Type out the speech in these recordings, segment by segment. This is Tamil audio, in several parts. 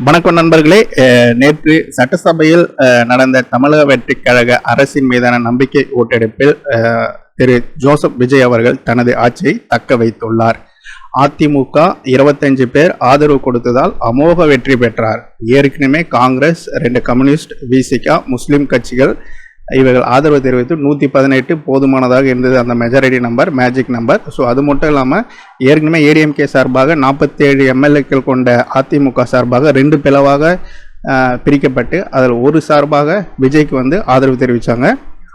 வணக்கம் நண்பர்களே. நேற்று சட்டசபையில் நடந்த தமிழக வெற்றிக் கழக அரசின் மீதான நம்பிக்கை ஓட்டெடுப்பில் திரு ஜோசப் விஜய் அவர்கள் தனது ஆட்சியை தக்க வைத்துள்ளார். அதிமுக 25 பேர் ஆதரவு கொடுத்ததால் அமோக வெற்றி பெற்றார். ஏற்கனவே காங்கிரஸ், 2 கம்யூனிஸ்ட், விசிகா, முஸ்லிம் கட்சிகள் இவர்கள் ஆதரவு தெரிவித்து 118 போதுமானதாக இருந்தது. அந்த majority number, magic number. So அது மட்டும் இல்லாமல் ஏற்கனவே ஏடிஎம்கே சார்பாக 47 எம்எல்ஏக்கள் கொண்ட அதிமுக சார்பாக 2 பிளவாக பிரிக்கப்பட்டு அதில் ஒரு சார்பாக விஜய்க்கு ஆதரவு தெரிவித்தாங்க.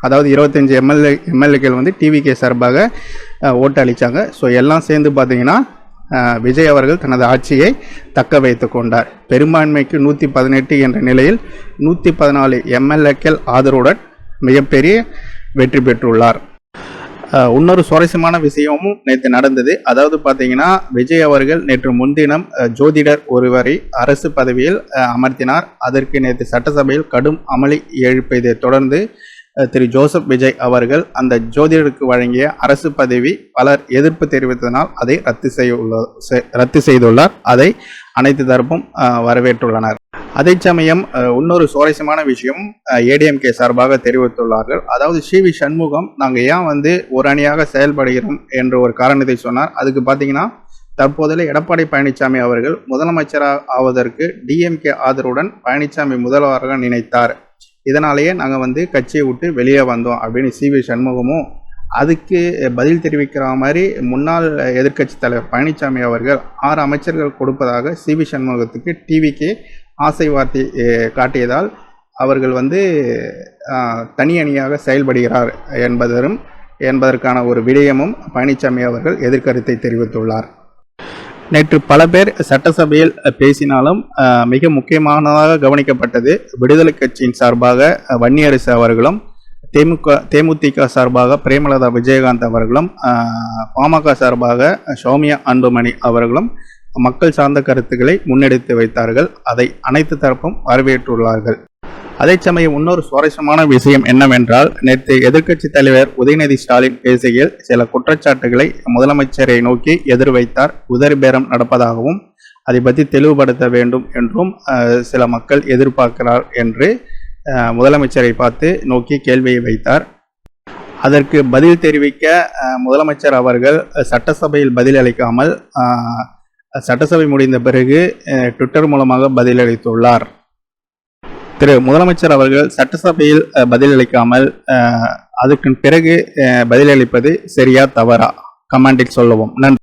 அதாவது 25 எம்எல்ஏக்கள் டிவிகே சார்பாக ஓட்டு அளித்தாங்க. ஸோ எல்லாம் சேர்ந்து பார்த்தீங்கன்னா விஜய் அவர்கள் தனது ஆட்சியை தக்க வைத்து கொண்டார். பெரும்பான்மைக்கு 118 என்ற நிலையில் 114 எம்எல்ஏக்கள் ஆதரவுடன் மிகப்பெரிய வெற்றி பெற்றுள்ளார். இன்னொரு சுவாரஸ்யமான விஷயமும் நேற்று நடந்தது. அதாவது பார்த்தீங்கன்னா விஜய் அவர்கள் நேற்று முன்தினம் ஜோதிடர் ஒருவரை அரசு பதவியில் அமர்த்தினார். அதற்கு நேற்று சட்டசபையில் கடும் அமளி எழுப்பியதை தொடர்ந்து திரு ஜோசப் விஜய் அவர்கள் அந்த ஜோதிடருக்கு வழங்கிய அரசு பதவி பலர் எதிர்ப்பு தெரிவித்ததனால் அதை ரத்து செய்துள்ளார். அதை அனைத்து தரப்பும் வரவேற்றுள்ளனர். அதே சமயம் இன்னொரு சுவாரஸ்யமான விஷயம் ஏடிஎம்கே சார்பாக தெரிவித்துள்ளார்கள். அதாவது சி.வி. சண்முகம் நாங்கள் ஏன் ஒரு அணியாக செயல்படுகிறோம் என்ற ஒரு காரணத்தை சொன்னார். அதுக்கு பார்த்தீங்கன்னா தற்போதைய எடப்பாடி பழனிசாமி அவர்கள் முதலமைச்சராக ஆவதற்கு டிஎம்கே ஆதரவுடன் பழனிசாமி முதல்வராக நினைத்தார். இதனாலேயே நாங்கள் கட்சியை விட்டு வெளியே வந்தோம் அப்படின்னு சி.வி. சண்முகமும் அதுக்கு பதில் தெரிவிக்கிற மாதிரி முன்னாள் எதிர்க்கட்சி தலைவர் பழனிசாமி அவர்கள் 6 அமைச்சர்கள் கொடுப்பதாக சி.வி. சண்முகத்துக்கு டிவிக்கு ஆசை வார்த்தை காட்டியதால் அவர்கள் தனி அணியாக செயல்படுகிறார் என்பதற்கான ஒரு விடயமும் பழனிசாமி அவர்கள் எதிர்கருத்தை தெரிவித்துள்ளார். நேற்று பல பேர் சட்டசபையில் பேசினாலும் மிக முக்கியமானதாக கவனிக்கப்பட்டது விடுதலை கட்சியின் சார்பாக வன்னியரசு அவர்களும், தேமுதிக சார்பாக பிரேமலதா விஜயகாந்த் அவர்களும், பாமக சார்பாக சௌமியா அன்புமணி அவர்களும் மக்கள் சார்ந்த கருத்துக்களை முன்னெடுத்து வைத்தார்கள். அதை அனைத்து தரப்பும் வரவேற்றுள்ளார்கள். அதே சமயம் இன்னொரு சுவாரஸ்யமான விஷயம் என்னவென்றால், நேற்று எதிர்க்கட்சி தலைவர் உதயநிதி ஸ்டாலின் பேசுகையில் சில குற்றச்சாட்டுகளை முதலமைச்சரை நோக்கி எதிர்வைத்தார். உதறி பேரம் நடப்பதாகவும் அதை பற்றி தெளிவுபடுத்த வேண்டும் என்றும் சில மக்கள் எதிர்பார்க்கிறார் என்று முதலமைச்சரை பார்த்து நோக்கி கேள்வியை வைத்தார். அதற்கு பதில் தெரிவிக்க முதலமைச்சர் அவர்கள் சட்டசபையில் பதிலளிக்காமல் சட்டசபை முடிந்த பிறகு ட்விட்டர் மூலமாக பதிலளித்துள்ளார். திரு முதலமைச்சர் அவர்கள் சட்டசபையில் பதிலளிக்காமல் அதுக்கு பிறகு பதிலளிப்பது சரியா தவறா கமெண்டில் சொல்லவும். நன்றி.